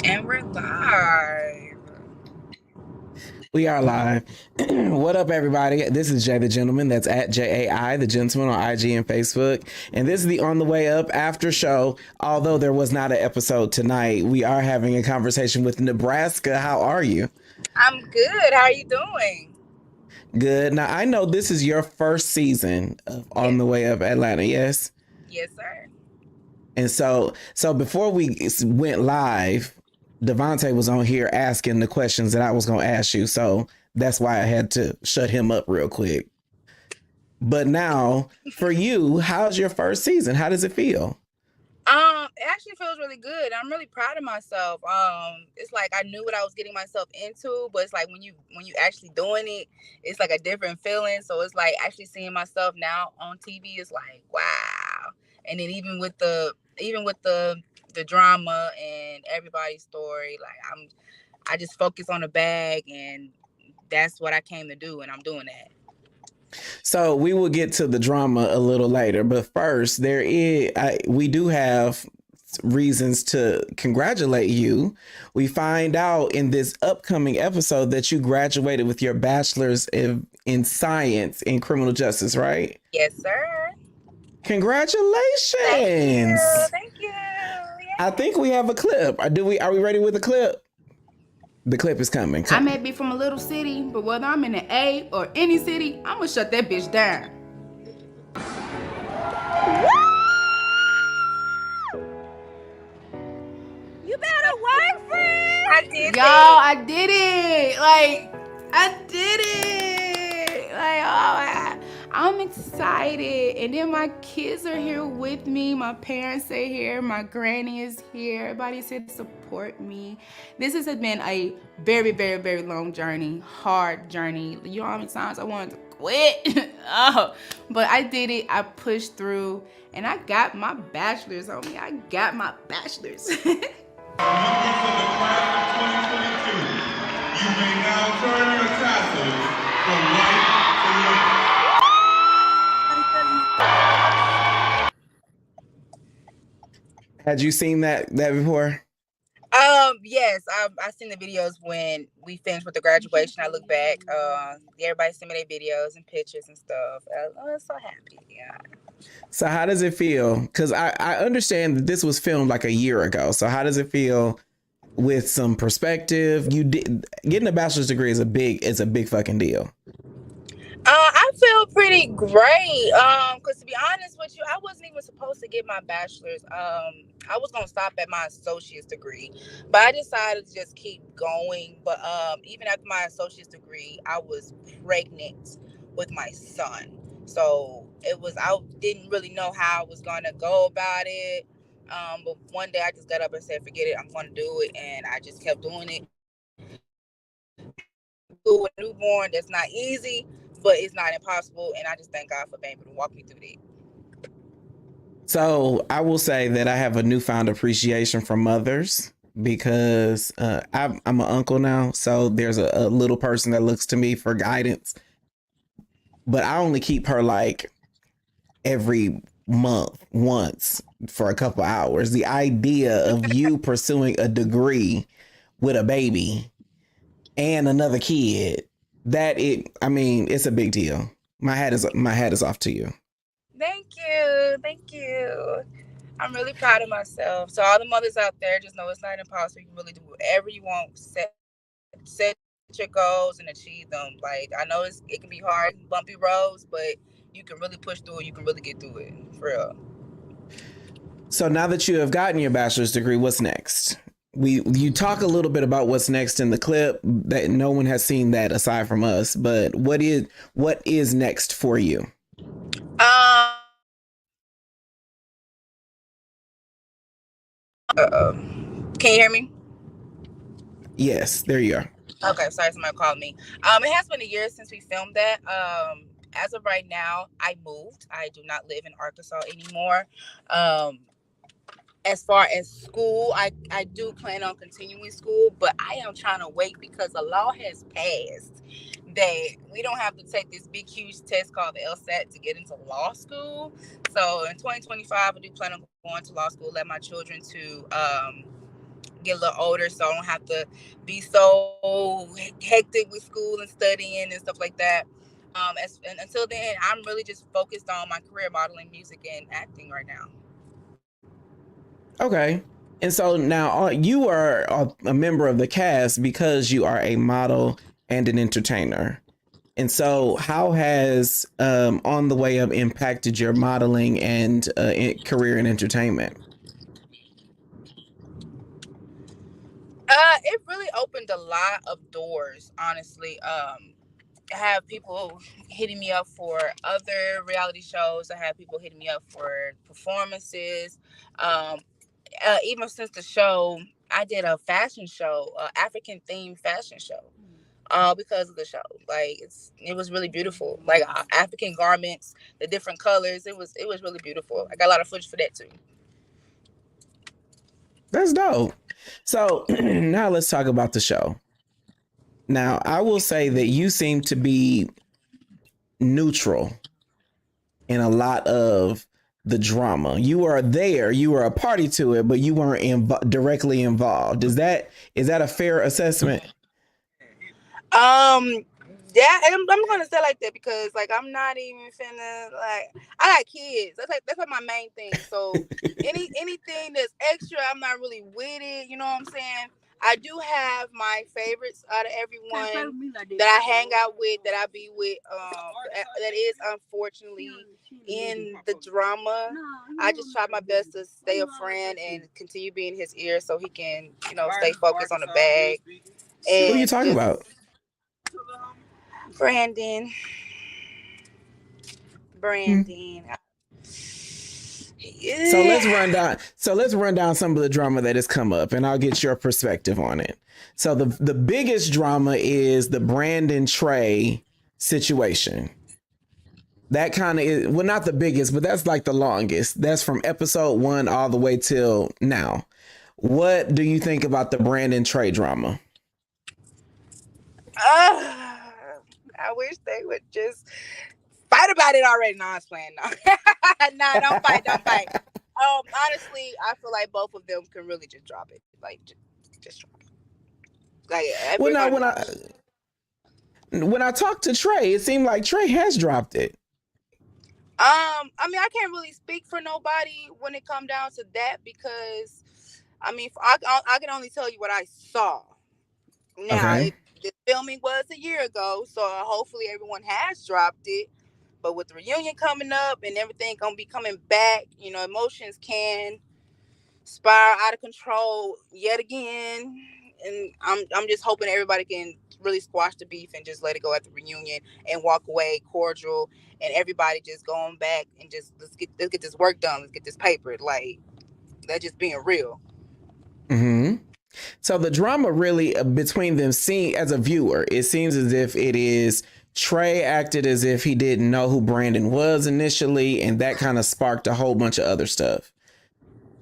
And we're live. We are live. What up, everybody? This is Jay the Gentleman. That's at JAI, the Gentleman on IG and Facebook. And this is the On the Way Up after show. Although there was not an episode tonight, we are having a conversation with Nebraska. How are you? I'm good. How are you doing? Good. Now, I know this is your first season of On Yes. the Way Up Atlanta, yes? Yes, sir. And so before we went live, Devontae was on here asking the questions that I was going to ask you. So that's why I had to shut him up real quick. But now, for you, how's your first season? How does it feel? It actually feels really good. I'm really proud of myself. It's like I knew what I was getting myself into, but it's like when you actually doing it, it's like a different feeling. So it's like actually seeing myself now on TV is like wow. And then even with the drama and everybody's story, like I just focus on the bag, and that's what I came to do, and I'm doing that. So we will get to the drama a little later, but first, we do have reasons to congratulate you. We find out in this upcoming episode that you graduated with your bachelor's in science in criminal justice, right? Yes, sir. Congratulations! Thank you. I think we have a clip. Are we ready with the clip? The clip is coming. I may be from a little city, but whether I'm in the A or any city, I'm gonna shut that bitch down. You better work for it. I did. Y'all, I did it. I did it. I'm excited. And then my kids are here with me. My parents are here. My granny is here. Everybody's here to support me. This has been a very, very, very long journey. Hard journey. You know how many times I wanted to quit? But I did it. I pushed through. And I got my bachelor's, homie. I got my bachelor's. Members of the class of 2022, you may now turn your tassels from white to left. Had you seen that before? Yes, I've seen the videos when we finished with the graduation. I look back, everybody sent me their videos and pictures and stuff. I was so happy. Yeah. So how does it feel? Because I understand that this was filmed like a year ago. So how does it feel with some perspective? Getting a bachelor's degree is a big fucking deal. I feel pretty great. Because to be honest with you, I wasn't even supposed to get my bachelor's. I was gonna stop at my associate's degree, but I decided to just keep going. But even after my associate's degree, I was pregnant with my son. So I didn't really know how I was gonna go about it. But one day I just got up and said, forget it, I'm gonna do it, and I just kept doing it. With a newborn, that's not easy, but it's not impossible, and I just thank God for being able to walk me through that. So I will say that I have a newfound appreciation for mothers because I'm an uncle now. So there's a little person that looks to me for guidance. But I only keep her like every month once for a couple hours. The idea of you pursuing a degree with a baby and another kid, it's a big deal. My hat is off to you. Thank you. I'm really proud of myself. So all the mothers out there, just know it's not impossible. You can really do whatever you want. Set your goals and achieve them. Like I know it can be hard, bumpy roads, but you can really push through it. You can really get through it, for real. So now that you have gotten your bachelor's degree, what's next? You talk a little bit about what's next in the clip that no one has seen that aside from us, but what is next for you? Can you hear me? Yes, there you are. Okay, sorry, somebody called me. It has been a year since we filmed that. As of right now, I moved. I do not live in Arkansas anymore. As far as school, I do plan on continuing school, but I am trying to wait because a law has passed that we don't have to take this big, huge test called the LSAT to get into law school. So in 2025, I do plan on going to law school, let my children to get a little older, so I don't have to be so hectic with school and studying and stuff like that. And until then, I'm really just focused on my career, modeling, music, and acting right now. Okay. And so now you are a member of the cast because you are a model and an entertainer. And so, how has On the Way Up impacted your modeling and career in entertainment? It really opened a lot of doors, honestly. I have people hitting me up for other reality shows. I have people hitting me up for performances. Um, Even since the show, I did a fashion show, African themed fashion show. Because of the show, like it was really beautiful. Like African garments, the different colors. It was really beautiful. I got a lot of footage for that too. That's dope. So, now let's talk about the show. Now, I will say that you seem to be neutral in a lot of the drama. You were there, you were a party to it, but you weren't directly involved. Is that a fair assessment? Um, yeah, and I'm gonna say like that because like I'm not even finna like I got kids. That's like my main thing. So anything that's extra, I'm not really with it. You know what I'm saying? I do have my favorites out of everyone that I hang out with, that I be with. That is unfortunately in the drama. I just try my best to stay a friend and continue being his ear so he can, stay focused on the bag. Who are you And talking just about? Brandon. Hmm. Brandon. So let's Yeah. run down. So let's run down some of the drama that has come up, and I'll get your perspective on it. So the biggest drama is the Brandon Trey situation. That kind of is, well, not the biggest, but that's like the longest. That's from episode 1 all the way till now. What do you think about the Brandon Trey drama? I wish they would just fight about it already. No, I was playing. No, nah, don't fight. Don't fight. Honestly, I feel like both of them can really just drop it. Like, just drop it. Like Well, no, everybody. when I talked to Trey, it seemed like Trey has dropped it. I mean, I can't really speak for nobody when it come down to that because, I mean, I can only tell you what I saw. Now, Okay. the filming was a year ago, so hopefully everyone has dropped it. But with the reunion coming up and everything gonna be coming back, emotions can spiral out of control yet again. And I'm just hoping everybody can really squash the beef and just let it go at the reunion and walk away cordial and everybody just going back and just let's get this work done. Let's get this paper. Like that's just being real. Hmm. So the drama really between them, seem as a viewer, it seems as if it is Trey acted as if he didn't know who Brandon was initially, and that kind of sparked a whole bunch of other stuff.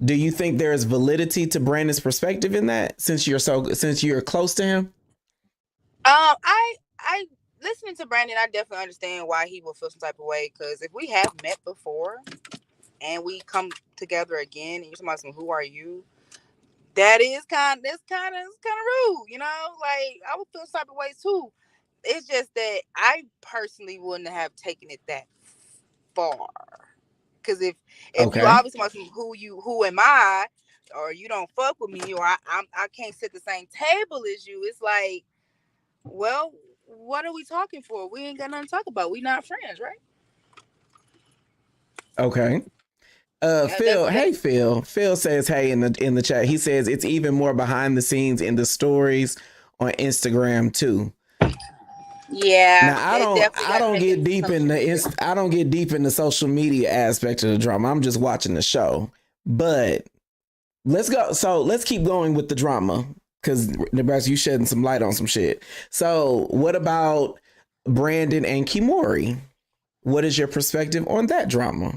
Do you think there is validity to Brandon's perspective in that, since you're close to him? I listening to Brandon, I definitely understand why he will feel some type of way because if we have met before and we come together again and you're talking about some who are you, that's kind of rude, Like I would feel some type of ways too. It's just that I personally wouldn't have taken it that far. Because if you Okay. obviously want who am I, or you don't fuck with me, or I can't sit the same table as you, it's like, well, what are we talking for? We ain't got nothing to talk about. We not friends, right? Okay. That's Phil, that. hey Phil. Phil says hey in the chat. He says it's even more behind the scenes in the stories on Instagram too. Yeah, Now they definitely I got to don't make get it deep in social media. I don't get deep in the social media aspect of the drama. I'm just watching the show. But let's go. So let's keep going with the drama because Nebraska, you shedding some light on some shit. So what about Brandon and Kimori? What is your perspective on that drama?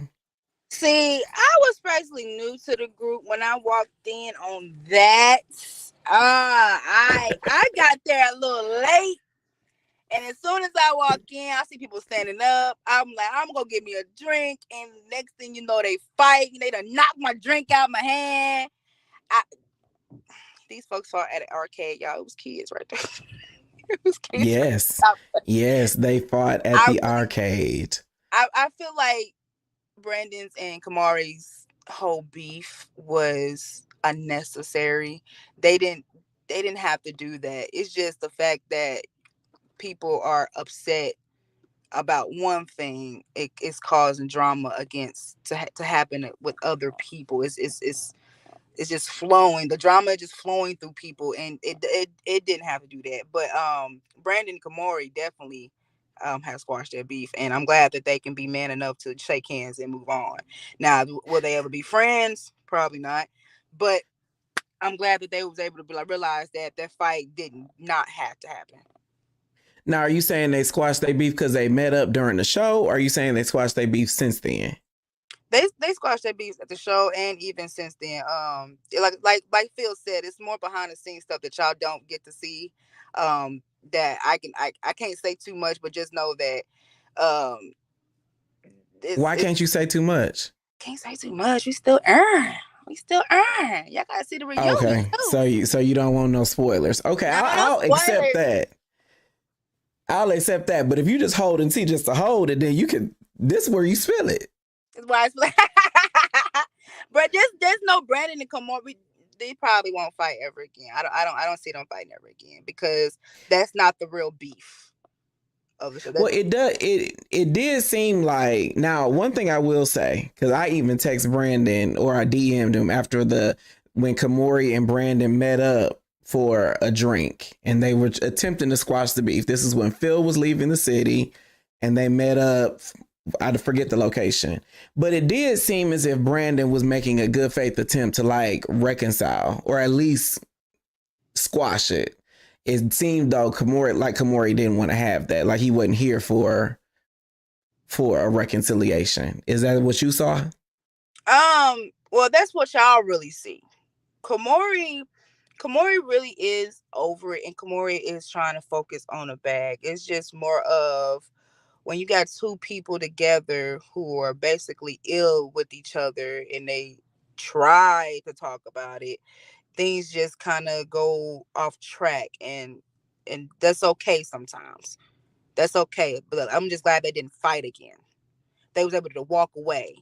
See, I was basically new to the group when I walked in on that. I got there a little late. And as soon as I walk in, I see people standing up. I'm like, I'm gonna get me a drink. And next thing you know, they fight. They done knock my drink out my hand. I, These folks fought at an arcade, y'all. It was kids right there. It was kids. Yes. Yes, they fought at I the really, arcade. I feel like Brandon's and Kamari's whole beef was unnecessary. They didn't they didn't have to do that. It's just the fact that people are upset about one thing, it's causing drama against to happen with other people. It's just flowing. The drama is just flowing through people, and it didn't have to do that. But Brandon and Kamari definitely have squashed their beef, and I'm glad that they can be man enough to shake hands and move on. Now, will they ever be friends? Probably not. But I'm glad that they was able to be like realize that that fight did not have to happen. Now, are you saying they squashed their beef because they met up during the show, or are you saying they squashed their beef since then? They squashed their beefs at the show and even since then. Like Phil said, it's more behind the scenes stuff that y'all don't get to see. That I can't say too much, but just know that um Why it's can't you say too much? can't say too much. We still earn. We still earn. Y'all gotta see the reunion Okay, too. so you don't want no spoilers. Okay, No, I'll accept spoilers. that. I'll accept that. But if you just hold and see just to hold it, then you can. This is where you spill it. It's why it's like, but there's no Brandon and Kamari. They probably won't fight ever again. I don't see them fighting ever again because that's not the real beef of the show. Well, it does. It did seem like now. One thing I will say, because I even text Brandon or I DM'd him after when Kamori and Brandon met up for a drink and they were attempting to squash the beef. This is when Phil was leaving the city and they met up. I forget the location, but it did seem as if Brandon was making a good faith attempt to like reconcile or at least squash it. It seemed though Kamori didn't want to have that. Like he wasn't here for a reconciliation. Is that what you saw? Well, that's what y'all really see. Kamori really is over it, and Kamori is trying to focus on a bag. It's just more of when you got two people together who are basically ill with each other and they try to talk about it, things just kind of go off track, and that's okay sometimes. That's okay. But I'm just glad they didn't fight again. They was able to walk away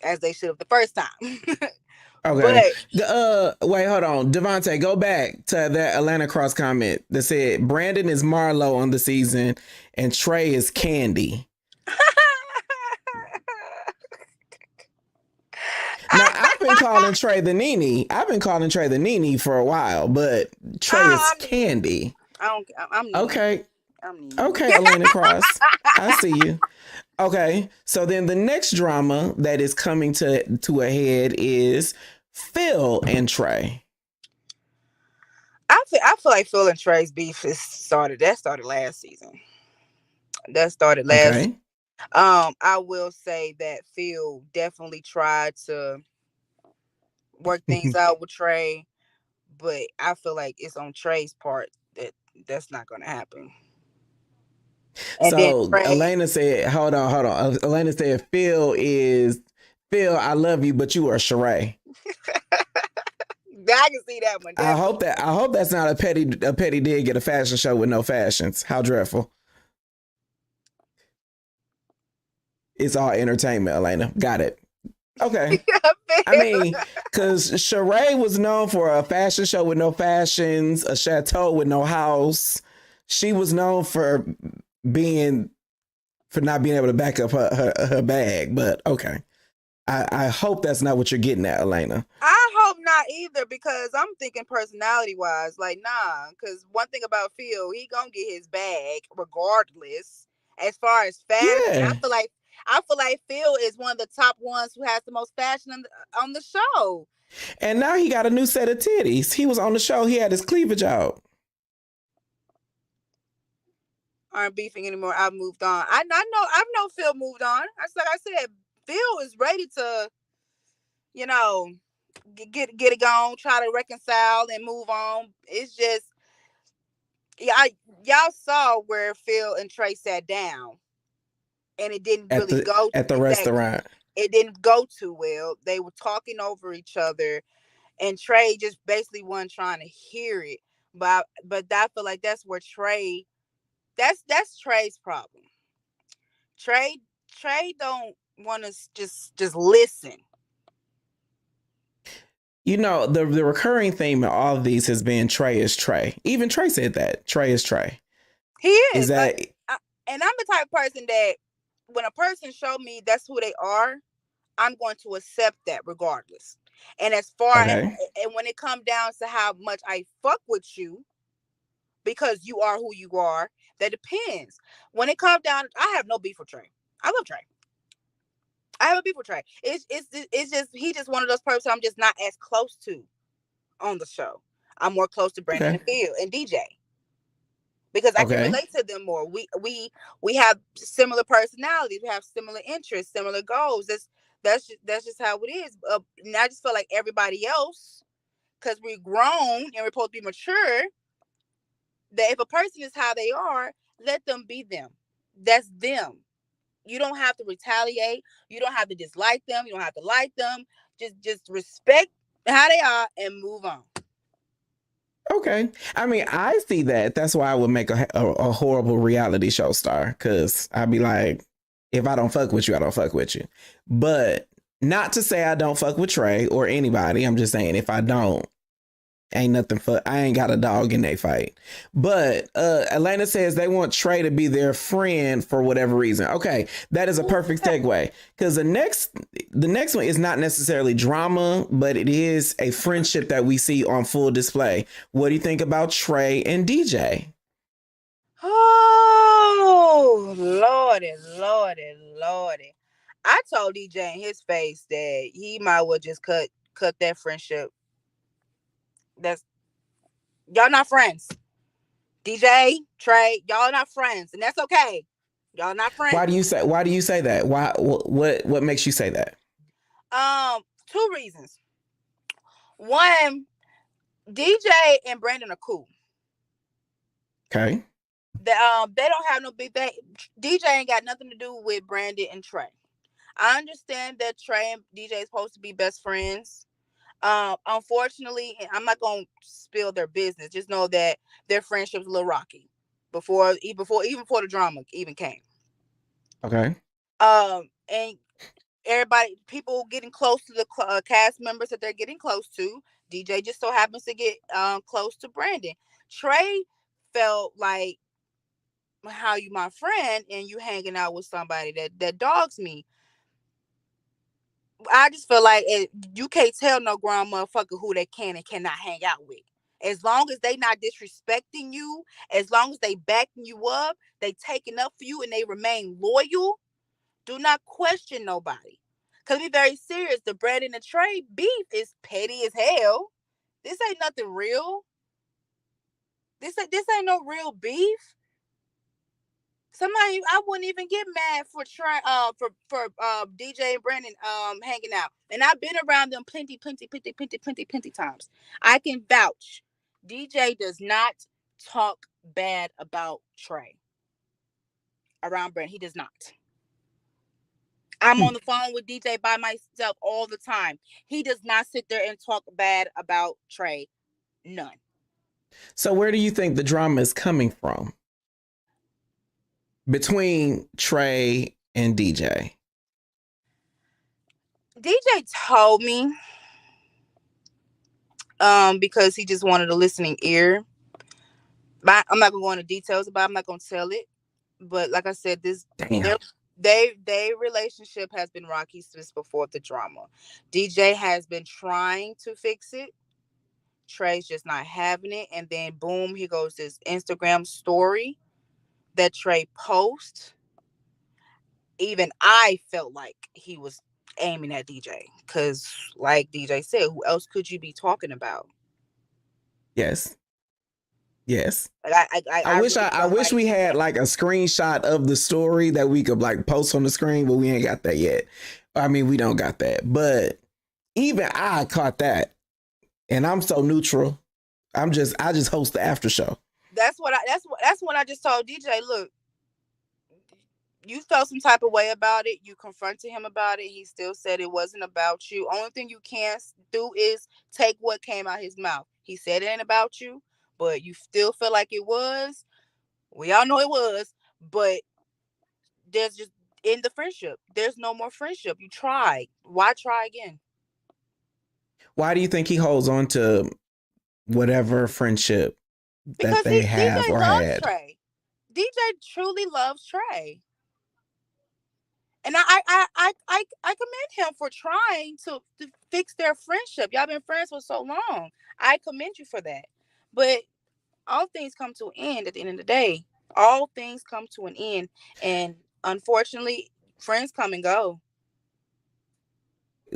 as they should have the first time. Okay. Wait, hold on. Devontae, go back to that Atlanta Cross comment that said Brandon is Marlo on the season and Trey is Candy. Now, I've been calling Trey the Nene. I've been calling Trey the Nene for a while, but Trey is Candy. I'm Nene. Okay. I'm Nene. Okay, Atlanta Cross. I see you. Okay, so then the next drama that is coming to a head is Phil and Trey. I feel like Phil and Trey's beef started last season. That started last. Okay. I will say that Phil definitely tried to work things out with Trey, but I feel like it's on Trey's part that's not going to happen. And so then Elena said, hold on. Elena said, Phil, I love you, but you are Sheree. I can see that one. Definitely. I hope that's not a petty dig at a fashion show with no fashions. How dreadful. It's all entertainment, Elena. Got it. Okay. I mean, because Sheree was known for a fashion show with no fashions, a chateau with no house. She was known for not being able to back up her bag. But okay. I hope that's not what you're getting at, Elena. I hope not either, because I'm thinking personality wise, like, nah, because one thing about Phil, he gonna get his bag regardless. As far as fashion, Yeah. I feel like Phil is one of the top ones who has the most fashion on the show. And now he got a new set of titties. He was on the show. He had his cleavage out. Aren't beefing anymore. I've moved on. I know Phil moved on. That's like I said, Phil is ready to, get it going, try to reconcile and move on. It's just, y'all saw where Phil and Trey sat down, and it didn't really go at the restaurant. It didn't go too well. They were talking over each other, and Trey just basically wasn't trying to hear it. But I feel like that's where Trey, that's Trey's problem. Trey Trey don't want to just listen. You know, the recurring theme in all of these has been Trey is Trey. Even Trey said that. Trey is Trey. He Is is, that and I'm the type of person that when a person show me that's who they are, I'm going to accept that regardless. And as far as, okay? and when it comes down to how much I fuck with you because you are who you are, that depends. When it comes down, I have no beef with Trey. I love Trey. I have a beef with Trey. It's just he just one of those persons I'm just not as close to on the show. I'm more close to Brandon Okay. and Phil and DJ because I can Okay. relate to them more. We have similar personalities. We have similar interests, similar goals. That's just how it is. And I just feel like everybody else, because we're grown and we're supposed to be mature, that if a person is how they are, let them be them. That's them. You don't have to retaliate. You don't have to dislike them. You don't have to like them. Just respect how they are and move on. Okay. I mean, I see that. That's why I would make a horrible reality show star, because I'd be like, if I don't fuck with you, I don't fuck with you. But not to say I don't fuck with Trey or anybody. I'm just saying if I don't, ain't nothing for, I ain't got a dog in they fight. But Atlanta says they want Trey to be their friend for whatever reason. Okay, that is a perfect segue, because the next one is not necessarily drama, but it is a friendship that we see on full display. What do you think about Trey and DJ? Oh, Lordy. I told DJ in his face that he might well just cut that friendship. That's y'all not friends. DJ, Trey, y'all not friends, and that's okay. Y'all not friends. Why do you say that? Why what makes you say that? Two reasons. One, DJ and Brandon are cool. Okay. They don't have no big thing. DJ ain't got nothing to do with Brandon and Trey. I understand that Trey and DJ is supposed to be best friends. Unfortunately, I'm not gonna spill their business. Just know that their friendship's a little rocky before the drama even came. Okay. And people getting close to the cast members that they're getting close to. DJ just so happens to get close to Brandon. Trey felt like, how you my friend and you hanging out with somebody that dogs me. I just feel like you can't tell no grown motherfucker who they can and cannot hang out with. As long as they not disrespecting you, as long as they backing you up, they taking up for you and they remain loyal, do not question nobody. Cause be very serious. The Brandon and Trey beef is petty as hell. This ain't nothing real. This ain't no real beef. Somebody, I wouldn't even get mad for DJ and Brandon hanging out, and I've been around them plenty times. I can vouch. DJ does not talk bad about Trey around Brandon. He does not. I'm on the phone with DJ by myself all the time. He does not sit there and talk bad about Trey. None. So where do you think the drama is coming from between Trey and DJ? DJ told me because he just wanted a listening ear. But I'm not gonna go into details about it. I'm not gonna tell it. But like I said, their relationship has been rocky since before the drama. DJ has been trying to fix it. Trey's just not having it. And then boom, here goes this Instagram story that Trey posts. Even I felt like he was aiming at DJ. Cause like DJ said, who else could you be talking about? Yes. Like I wish really I wish we had like a screenshot of the story that we could like post on the screen, but we ain't got that yet. I mean, we don't got that. But even I caught that. And I'm so neutral. I just host the after show. That's when I just told DJ, look, you felt some type of way about it. You confronted him about it. He still said it wasn't about you. Only thing you can do is take what came out his mouth. He said it ain't about you, but you still feel like it was. We all know it was, but there's just in the friendship. There's no more friendship. You tried. Why try again? Why do you think he holds on to whatever friendship that Because they DJ have or loves had? Trey. DJ truly loves Trey. And I commend him for trying to fix their friendship. Y'all been friends for so long. I commend you for that. But all things come to an end at the end of the day. All things come to an end. And unfortunately, friends come and go.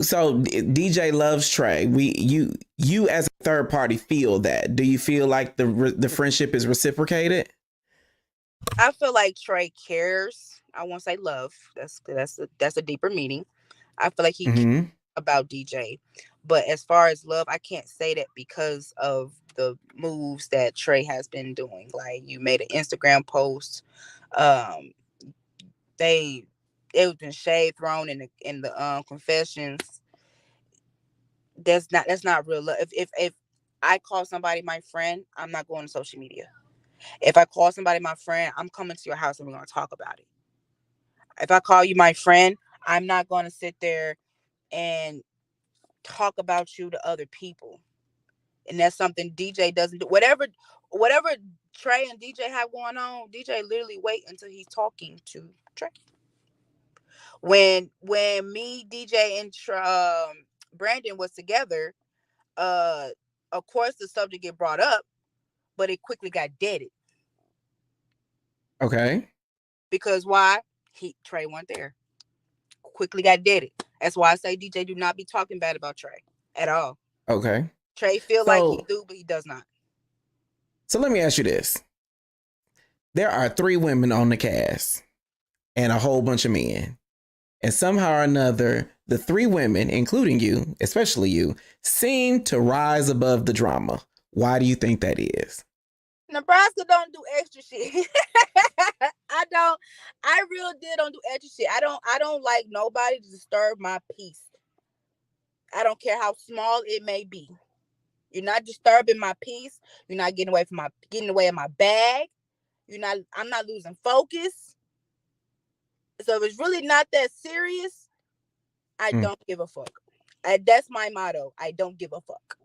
So DJ loves Trey. You as a third party feel that. Do you feel like the friendship is reciprocated? I feel like Trey cares. I won't say love. That's a deeper meaning. I feel like he cares Mm-hmm. about DJ. But as far as love, I can't say that because of the moves that Trey has been doing. Like you made an Instagram post. Um, they it was been shade thrown in the confessions. That's not real love. If I call somebody my friend, I'm not going to social media. If I call somebody my friend, I'm coming to your house and we're going to talk about it. If I call you my friend, I'm not going to sit there and talk about you to other people. And that's something DJ doesn't do. Whatever Trey and DJ have going on, DJ literally wait until he's talking to Trey. When me, DJ, and Brandon was together, uh, of course the subject get brought up, but it quickly got deaded. Okay. Because why? Trey wasn't there. Quickly got deaded. That's why I say DJ do not be talking bad about Trey at all. Okay. Trey feel like he do, but he does not. So let me ask you this. There are 3 women on the cast and a whole bunch of men. And somehow or another, the 3 women, including you, especially you, seem to rise above the drama. Why do you think that is? Nebraska don't do extra shit. I real deal don't do extra shit. I don't like nobody to disturb my peace. I don't care how small it may be. You're not disturbing my peace. You're not getting away in my bag. I'm not losing focus. So if it's really not that serious, I don't give a fuck. That's my motto. I don't give a fuck.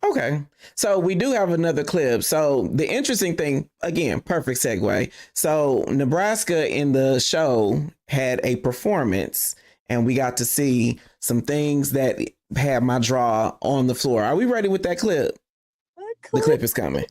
Okay. So we do have another clip. So the interesting thing, again, perfect segue. So Nebraska in the show had a performance and we got to see some things that had my jaw on the floor. Are we ready with that clip? The clip is coming.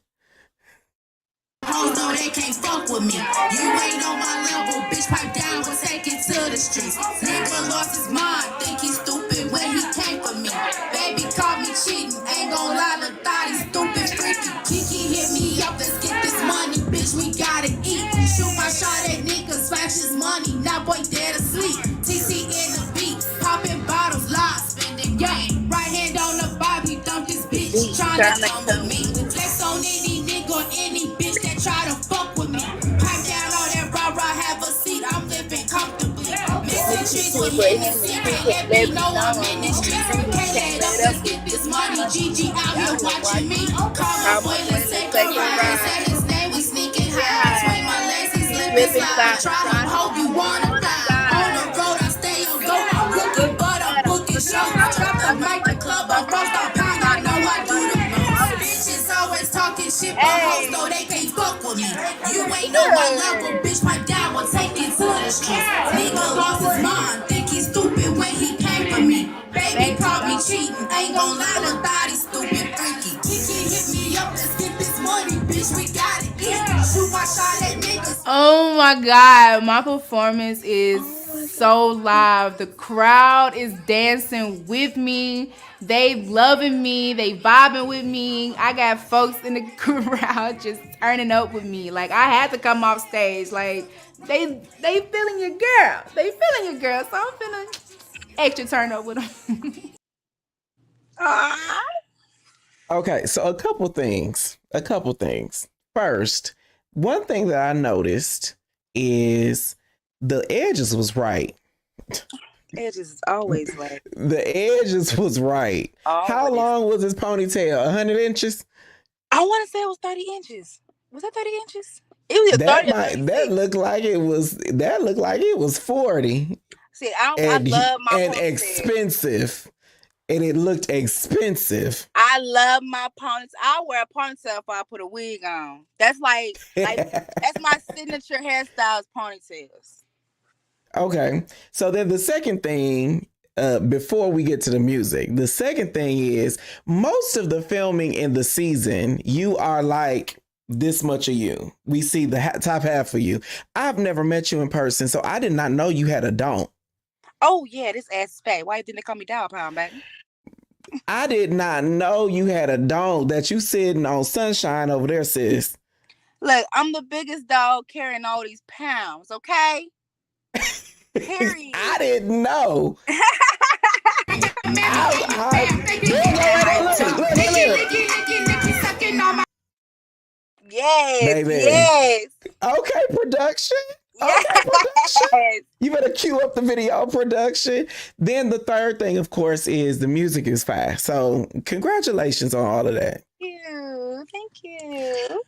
Hoes know they can't fuck with me. You ain't on my level, bitch. Pipe down, we'll take it to the streets. Nigga lost his mind, think he's stupid when he came for me. Baby caught me cheating, ain't gon' lie, the thought he's stupid, freaky. Kiki hit me up, let's get this money, bitch. We gotta eat. Shoot my shot at niggas, flash his money. Now boy dead asleep. TC in the beat, popping bottles, live spending game. Right hand on the bob, he dumped this bitch, tryna come with me. Flex on any nigga or any bitch that try to fuck with me. Pipe down all that rah-rah, have a seat, I'm living comfortably. Missing trees with Hennessy, can't let me know I'm in the streets. Can't let up, let's get this money. GG out here watching me. Call my boy, let's take a ride. Said his name, we sneaking high. Swing my legs, he's slipping slide. Try to hope you wanna fly. On the road, I stay on go. I'm looking, but I'm booking shows. Drop the mic, the club, I'm roast on pound. I know I do the most. Bitches always talking shit, but hoes know they can't fuck with me. You ain't on my level, bitch. Pipe down, we'll take it to the streets. Nigga lost his mind, think he's stupid when he came for me. Baby caught me cheating, ain't gon' lie, the thought he's stupid, freaky. Kiki hit me up, let's get this money, bitch. We got it. Shoot my shot at niggas. Oh my God, my performance is so live. The crowd is dancing with me. They loving me. They vibing with me. I got folks in the crowd just turning up with me. Like I had to come off stage. Like they feeling your girl. They feeling your girl. So I'm feeling extra turn up with them. Okay, so a couple things. First, one thing that I noticed is the edges was right. Edges is always right. The edges was right. How Always. long was his ponytail? 100 inches? I want to say it was 30 inches. Was that 30 inches? It was either 30 or 36. That looked like it was 40. See, I And love my and ponytail. expensive. And it looked expensive. I love my ponytail. I wear a ponytail if I put a wig on. That's that's my signature hairstyles, ponytails. Okay. So then the second thing, before we get to the music, the second thing is most of the filming in the season, you are like this much of you. We see the top half of you. I've never met you in person, so I did not know you had a don't. Oh, yeah, this ass is fat. Why didn't they call me Down Pound, baby? I did not know you had a dog that you sitting on Sunshine over there, sis. Look, I'm the biggest dog carrying all these pounds, okay? Period. I didn't know. Yes, Baby. yes. Okay, production. Yes. Okay, production. You better cue up the video production. Then the third thing, of course, is the music is fast. So congratulations on all of that. Thank you.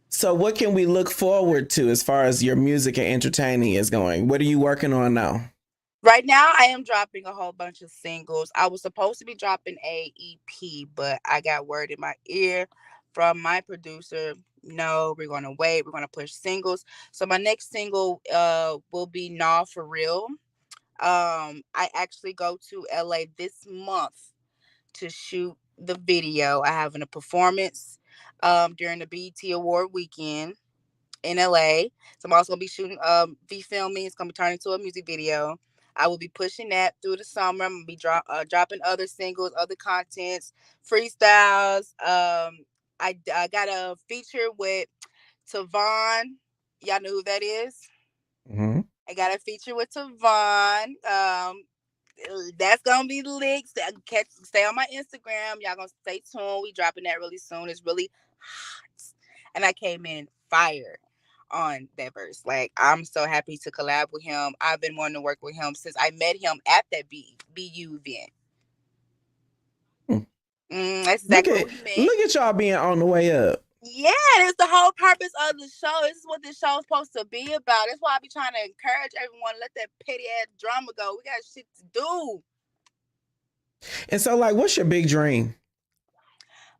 So what can we look forward to as far as your music and entertaining is going? What are you working on now? Right now, I am dropping a whole bunch of singles. I was supposed to be dropping a EP, but I got word in my ear from my producer. No, we're gonna wait. We're gonna push singles. So my next single will be "Nah for Real." I actually go to LA this month to shoot the video. I have a performance during the BET Award weekend in LA. So I'm also gonna be shooting, be filming. It's gonna be turning into a music video. I will be pushing that through the summer. I'm gonna be dropping other singles, other contents, freestyles. I got a feature with Tavon. Y'all know who that is? Mm-hmm. I got a feature with Tavon. That's gonna be lit. Stay on my Instagram. Y'all gonna stay tuned. We dropping that really soon. It's really hot, and I came in fire on that verse. Like, I'm so happy to collab with him. I've been wanting to work with him since I met him at that BU event. That's exactly what we meant. Look at y'all being on the way up. Yeah, that's the whole purpose of the show. This is what this show is supposed to be about. That's why I be trying to encourage everyone. Let that petty ass drama go. We got shit to do. And so, like, what's your big dream?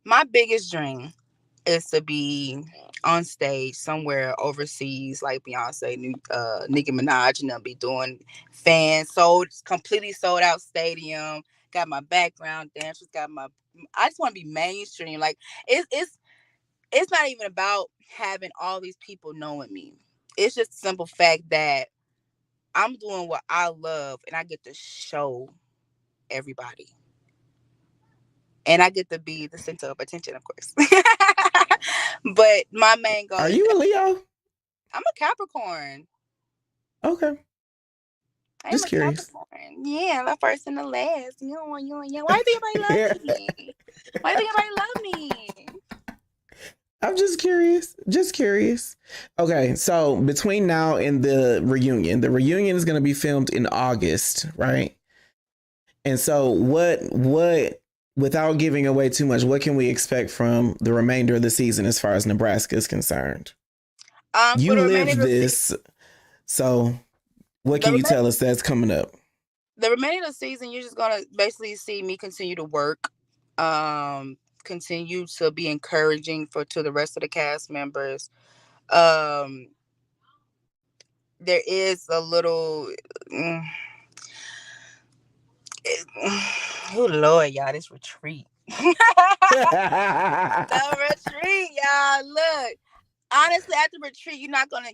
My biggest dream is to be on stage somewhere overseas, like Beyonce, Nicki Minaj, and them be doing completely sold out stadium. Got my background dancers. I just want to be mainstream. Like, it's not even about having all these people knowing me. It's just the simple fact that I'm doing what I love and I get to show everybody. And I get to be the center of attention, of course. But my main goal Are you a Leo? I'm a Capricorn. Okay. Just curious. Capricorn. Yeah, the first and the last. Why do you think everybody love me? Why do you think everybody love me? I'm just curious. Just curious. Okay, so between now and the reunion is going to be filmed in August, right? And so what, without giving away too much, what can we expect from the remainder of the season as far as Nebraska is concerned? You live this, so what can you tell us that's coming up? The remainder of the season, you're just going to basically see me continue to work, continue to be encouraging to the rest of the cast members. There is a little... oh Lord, y'all, this retreat. The retreat, y'all. Look, honestly, at the retreat, you're not gonna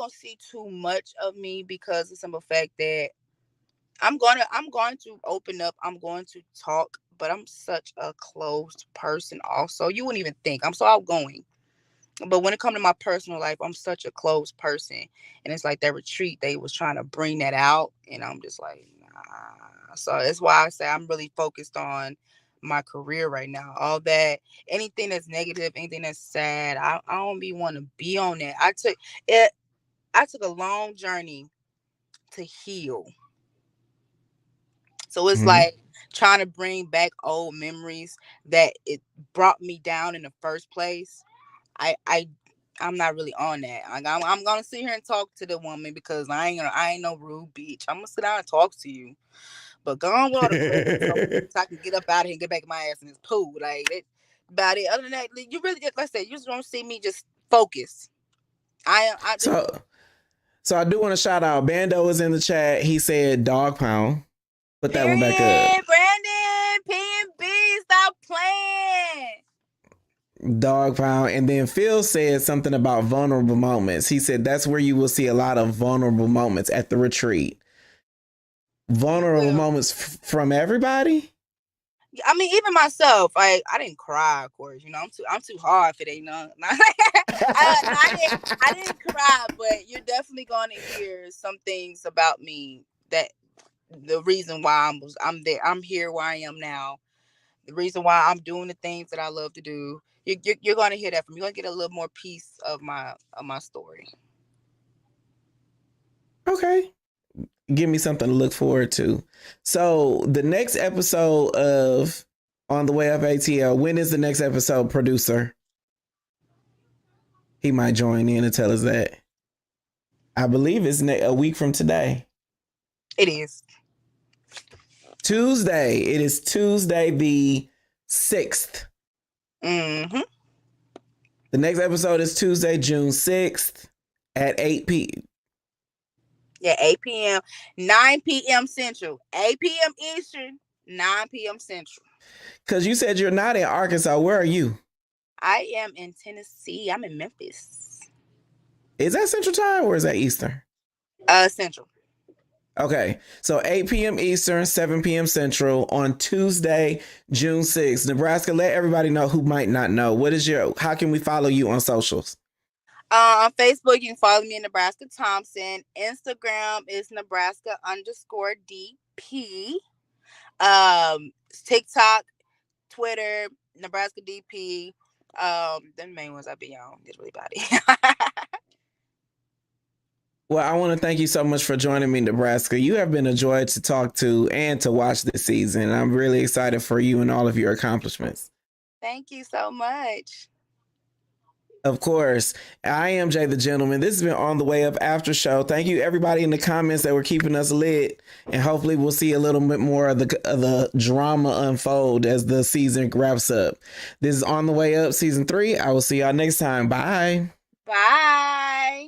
see too much of me because of the simple fact that I'm going to open up. I'm going to talk, but I'm such a closed person. Also, you wouldn't even think I'm so outgoing. But when it comes to my personal life, I'm such a closed person, and it's like that retreat. They was trying to bring that out, and I'm just like, nah. So that's why I say I'm really focused on my career right now. All that, anything that's negative, anything that's sad, I don't want to be on that. I took a long journey to heal. So it's Mhm. like trying to bring back old memories that it brought me down in the first place. I I'm not really on that. I'm gonna sit here and talk to the woman because I ain't no rude bitch. I'm gonna sit down and talk to you. But go on with all the crazy so I can get up out of here and get back in my ass in this pool. Like that about it. Other than that, you really just like I said, you just don't see me just focus. I just So, so I do want to shout out. Bando is in the chat. He said dog pound. Put that one back up. period. Brandon, P&B, stop playing. Dog pound. And then Phil said something about vulnerable moments. He said that's where you will see a lot of vulnerable moments at the retreat. You Vulnerable will. moments from everybody. I mean, even myself, I didn't cry, of course. You know, I'm too hard for they none. I didn't cry, but you're definitely going to hear some things about me that the reason why I'm there, I'm here where I am now. The reason why I'm doing the things that I love to do. You're going to hear that from me. You're going to get a little more piece of my story. Okay. Give me something to look forward to. So the next episode of On the Way Up ATL, when is the next episode, producer? He might join in and tell us that. I believe it's a week from today. It is. Tuesday. It is Tuesday the 6th. Mm-hmm. The next episode is Tuesday, June 6th at 8 p.m. Yeah, 8 p.m., 9 p.m. Central, 8 p.m. Eastern, 9 p.m. Central. Because you said you're not in Arkansas. Where are you? I am in Tennessee. I'm in Memphis. Is that Central Time or is that Eastern? Central. Okay, so 8 p.m. Eastern, 7 p.m. Central on Tuesday, June 6th. Nebraska, let everybody know who might not know. How can we follow you on socials? On Facebook, you can follow me in Nebraska Thompson. Instagram is Nebraska_DP. TikTok, Twitter, Nebraska DP. The main ones I be on. It's really about it. Well, I want to thank you so much for joining me, Nebraska. You have been a joy to talk to and to watch this season. I'm really excited for you and all of your accomplishments. Thank you so much. Of course, I am Jay the Gentleman. This has been On the Way Up After Show. Thank you, everybody in the comments that were keeping us lit. And hopefully we'll see a little bit more of the drama unfold as the season wraps up. This is On the Way Up Season 3. I will see y'all next time. Bye. Bye.